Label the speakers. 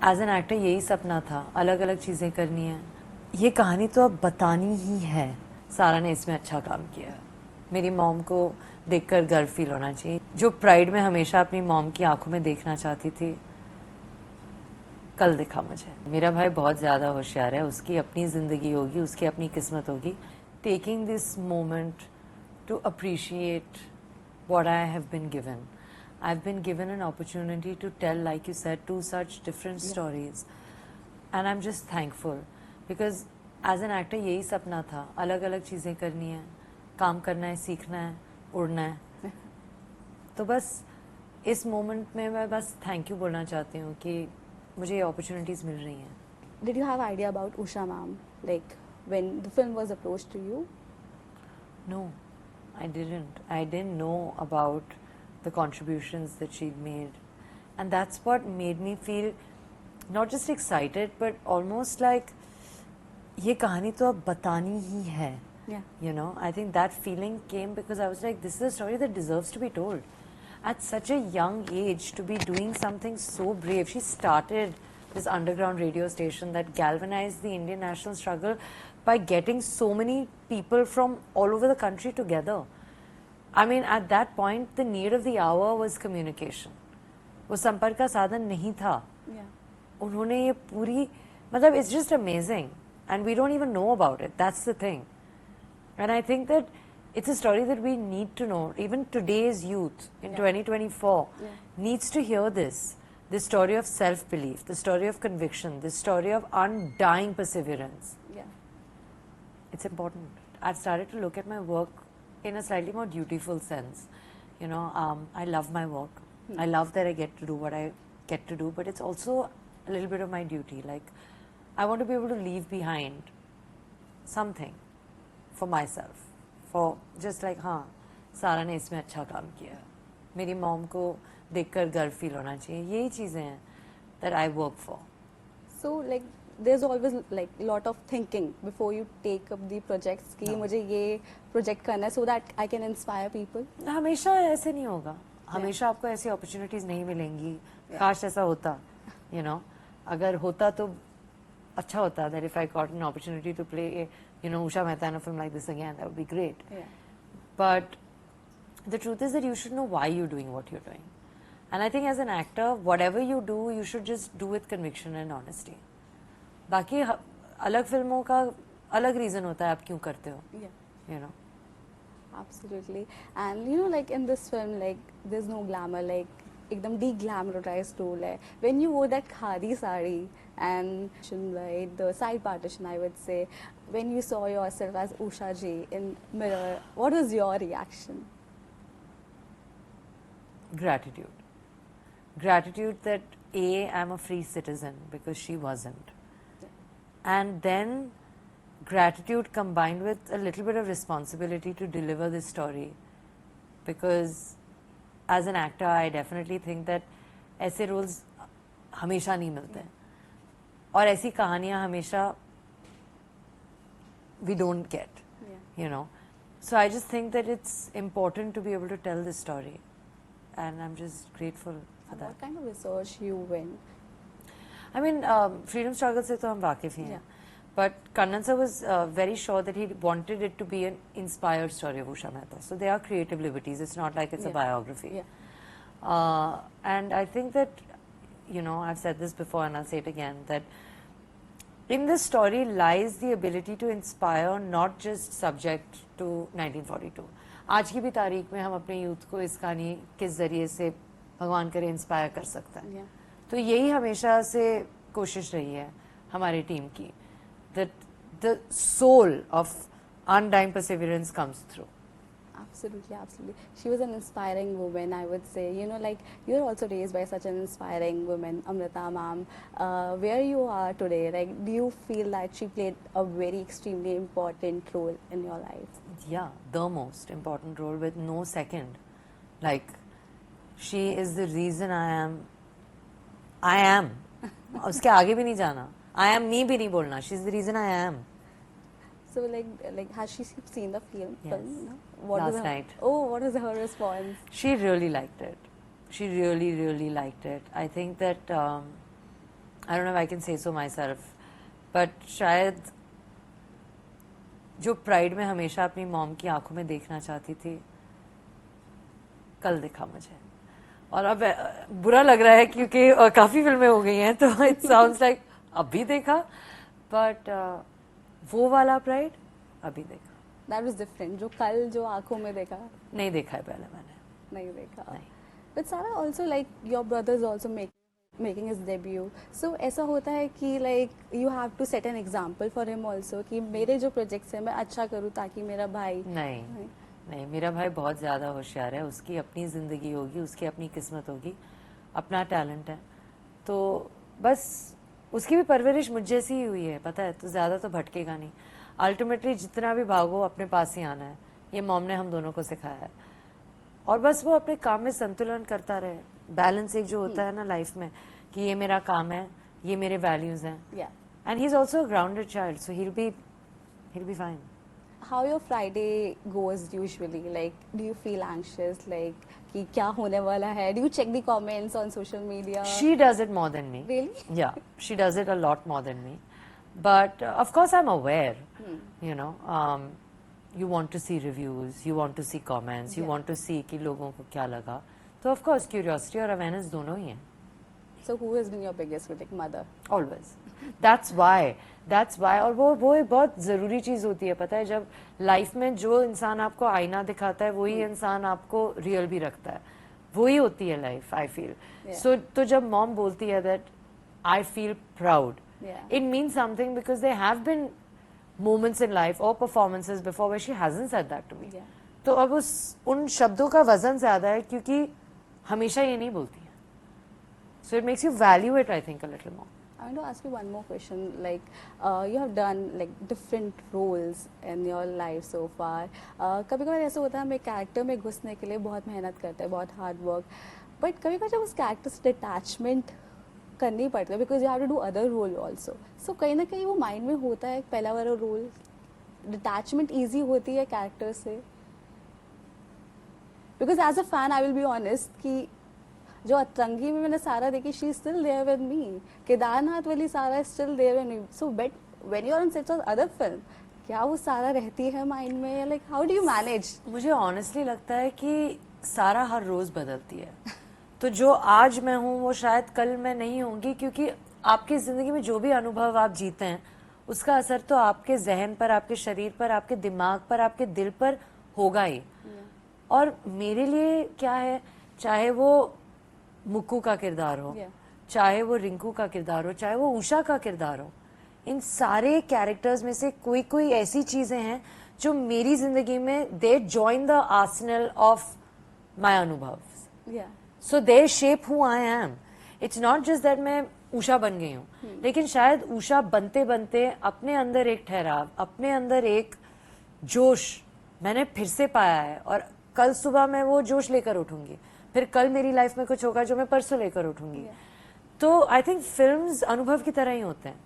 Speaker 1: As an actor यही सपना था, अलग अलग चीज़ें करनी है। ये कहानी तो अब बतानी ही है। सारा ने इसमें अच्छा काम किया है। मेरी मॉम को देखकर गर्व फील होना चाहिए। जो प्राइड में हमेशा अपनी मॉम की आंखों में देखना चाहती थी, कल दिखा मुझे। मेरा भाई बहुत ज़्यादा होशियार है, उसकी अपनी ज़िंदगी होगी, उसकी अपनी किस्मत होगी। Taking this moment to appreciate what I have been given. I've been given an opportunity to tell, like you said, two such different stories. And I'm just thankful. Because as an actor, यही सपना था, अलग अलग चीज़ें करनी है, काम करना है, सीखना है, उड़ना है। तो बस इस मोमेंट में मैं बस थैंक यू बोलना चाहती हूँ कि मुझे ये अपॉर्चुनिटीज़ मिल रही हैं।
Speaker 2: Did you have idea about Usha ma'am, like when the film was approached to you?
Speaker 1: No, I didn't. I didn't know about the contributions that she'd made. And that's what made me feel not just excited, but almost like ये कहानी तो अब बतानी ही है.
Speaker 2: Yeah.
Speaker 1: You know, I think that feeling came because I was like, this is a story that deserves to be told. At such a young age, to be doing something so brave. She started this underground radio station that galvanized the Indian national struggle by getting so many people from all over the country together. I mean, at that point, the need of the hour was communication. वो संपर्क का साधन नहीं था.
Speaker 2: Yeah.
Speaker 1: उन्होंने ये पूरी, मतलब it's just amazing, and we don't even know about it. That's the thing. And I think that it's a story that we need to know. Even today's youth in 2024 needs to hear this. This story of self-belief, the story of conviction, this story of undying perseverance.
Speaker 2: Yeah.
Speaker 1: It's important. I've started to look at my work in a slightly more dutiful sense. You know, I love my work. I love that I get to do what I get to do, but it's also a little bit of my duty. Like, I want to be able to leave behind something for myself. For just like, हाँ, सारा ने इसमें अच्छा काम किया. मेरी mom को देखकर गर्व फील होना चाहिए. यही चीज़ें हैं that I work for.
Speaker 2: So like there's always like a lot of thinking before you take up the projects कि मुझे ये project करना है so that I can inspire people.
Speaker 1: हमेशा ऐसे नहीं होगा. हमेशा आपको ऐसी opportunities नहीं मिलेंगी. काश ऐसा होता, you know. अगर होता तो अच्छा होता. That if I got an opportunity to play, you know, Usha Mehta in a film like this again, that would be great.
Speaker 2: Yeah.
Speaker 1: But the truth is that you should know why you're doing what you're doing. And I think as an actor, whatever you do, you should just do with conviction and honesty. बाकी अलग फिल्मों का अलग reason होता है आप क्यों करते हो.
Speaker 2: Yeah.
Speaker 1: You know.
Speaker 2: Absolutely. And you know, like in this film, like there's no glamour, like एकदम de-glamorized role है. When you wore that khadi sari and right, the side partition, I would say, when you saw yourself as Usha ji in mirror, what was your reaction?
Speaker 1: Gratitude. Gratitude that A, I'm a free citizen because she wasn't. And then gratitude combined with a little bit of responsibility to deliver this story. Because as an actor, I definitely think that ऐसे roles हमेशा नहीं मिलते हैं. और ऐसी कहानियाँ हमेशा we don't get, you know. So I just think that it's important to be able to tell this story. And I'm just grateful for that.
Speaker 2: What kind of research you went?
Speaker 1: I mean, freedom struggle से तो हम वाकिफ ही हैं. But Kannan sir was very sure that he wanted it to be an inspired story of Usha Mehta. So there are creative liberties. It's not like it's a biography.
Speaker 2: Yeah.
Speaker 1: And I think that, you know, I've said this before and I'll say it again, that in this story lies the ability to inspire not just subject to 1942. आज की भी तारीख में हम अपने youth को इस कहानी के ज़रिए से भगवान करे इंस्पायर कर सकता है. तो यही हमेशा से कोशिश रही है हमारी टीम की, that the soul of undying perseverance comes through.
Speaker 2: Absolutely, absolutely. She was an inspiring woman, I would say. You know, like you're also raised by such an inspiring woman, Amrita ma'am. Where you are today, like, do you feel that she played a very extremely important role in your life?
Speaker 1: Yeah, the most important role with no second. Like, she is the reason I am. I am. उसके आगे भी नहीं जाना. I am me भी नहीं बोलना. She's the reason I am.
Speaker 2: So like has she seen the film?
Speaker 1: Yes.
Speaker 2: No? What
Speaker 1: Last
Speaker 2: was her,
Speaker 1: night.
Speaker 2: Oh, what was her response?
Speaker 1: She really liked it. She really, really liked it. I think that I don't know I can say so my self, but शायद जो pride में हमेशा अपनी mom की आंखों में देखना चाहती थी, कल दिखा मुझे। और अब बुरा लग रहा है क्योंकि काफी फिल्में हो गई हैं, तो इट साउंड्स लाइक अभी देखा, बट वो वाला प्राइड अभी देखा।
Speaker 2: दैट वाज डिफरेंट, जो कल जो आंखों में देखा
Speaker 1: नहीं देखा है पहले मैंने।
Speaker 2: नहीं देखा।
Speaker 1: नहीं।
Speaker 2: But Sara also like your brother is also making his debut, so ऐसा होता है कि like you have to set an example for him also कि मेरे जो प्रोजेक्ट्स हैं मैं अच्छा करूँ ताकि मेरा भाई
Speaker 1: नहीं, मेरा भाई बहुत ज्यादा होशियार है, उसकी अपनी जिंदगी होगी, उसकी अपनी किस्मत होगी, अपना टैलेंट है, तो बस उसकी भी परवरिश मुझ जैसी ही हुई है, पता है, तो ज्यादा तो भटकेगा नहीं। अल्टीमेटली जितना भी भागो अपने पास ही आना है, ये मॉम ने हम दोनों को सिखाया है। और बस वो अपने काम में संतुलन करता रहे, बैलेंस एक जो होता है ना लाइफ में, कि ये मेरा काम है, ये मेरे वैल्यूज हैं, and he is also a grounded child, so he'll be fine.
Speaker 2: How your Friday goes usually? Like, do you feel anxious? Like, कि क्या होने वाला है? Do you check the comments on social media?
Speaker 1: She does it more than me.
Speaker 2: Really?
Speaker 1: Yeah, she does it a lot more than me. But of course, I'm aware. You know, you want to see reviews, you want to see comments, you want to see कि लोगों को क्या लगा. So of course, curiosity और awareness दोनों ही हैं.
Speaker 2: So who has been your biggest critic? Mother.
Speaker 1: Always. That's why. और वो एक बहुत जरूरी चीज होती है, पता है, जब लाइफ में जो इंसान आपको आईना दिखाता है वही इंसान आपको रियल भी रखता है, वही होती है लाइफ, आई फील। सो तो जब मॉम बोलती है that I feel proud, it means something because they have been moments in life or performances before where she hasn't said that to me. तो अब उन शब्दों का वजन ज्यादा है क्योंकि हमेशा ये नहीं बोलती है, so it makes you value it, I think, a little more.
Speaker 2: I want to ask you one more question. Like, you have done like different roles in your life so far. कभी-कभार ऐसा होता है हमें character में घुसने के लिए बहुत मेहनत करते हैं, बहुत हार्ड वर्क, बट कभी-कभार जब उस कैरेक्टर से डिटैचमेंट करनी पड़ती है because you have to do other role also, so कहीं ना कहीं वो माइंड में होता है पहला वाला रोल, डिटैचमेंट ईजी होती है कैरेक्टर से? Because as a fan I will be honest कि जो अतरंगी में मैंने सारा देखी, she is still there with me, Kedarnath वाली Sara is still there with me, so but when you are on set of other film, क्या वो सारा रहती है माइंड में, like how do you manage?
Speaker 1: मुझे ऑनेस्टली लगता है कि सारा हर रोज बदलती है, तो जो आज मैं हूँ वो शायद कल मैं नहीं होंगी, क्योंकि आपकी जिंदगी में जो भी अनुभव आप जीते हैं उसका असर तो आपके जहन पर, आपके शरीर पर, आपके दिमाग पर, आपके दिल पर होगा ही। और मेरे लिए क्या है, चाहे वो मुक्कू का किरदार हो, चाहे वो रिंकू का किरदार हो, चाहे वो उषा का किरदार हो, इन सारे कैरेक्टर्स में से कोई कोई ऐसी चीजें हैं जो मेरी जिंदगी में they join the arsenal of my अनुभव, so they shape who I am. It's not just that मैं उषा बन गई हूँ, लेकिन शायद उषा बनते बनते अपने अंदर एक ठहराव, अपने अंदर एक जोश मैंने फिर से पाया है, और कल सुबह मैं वो जोश लेकर उठूंगी, फिर कल मेरी लाइफ में कुछ होगा जो मैं परसों लेकर उठूंगी। तो आई थिंक फिल्म्स अनुभव की तरह ही होते हैं।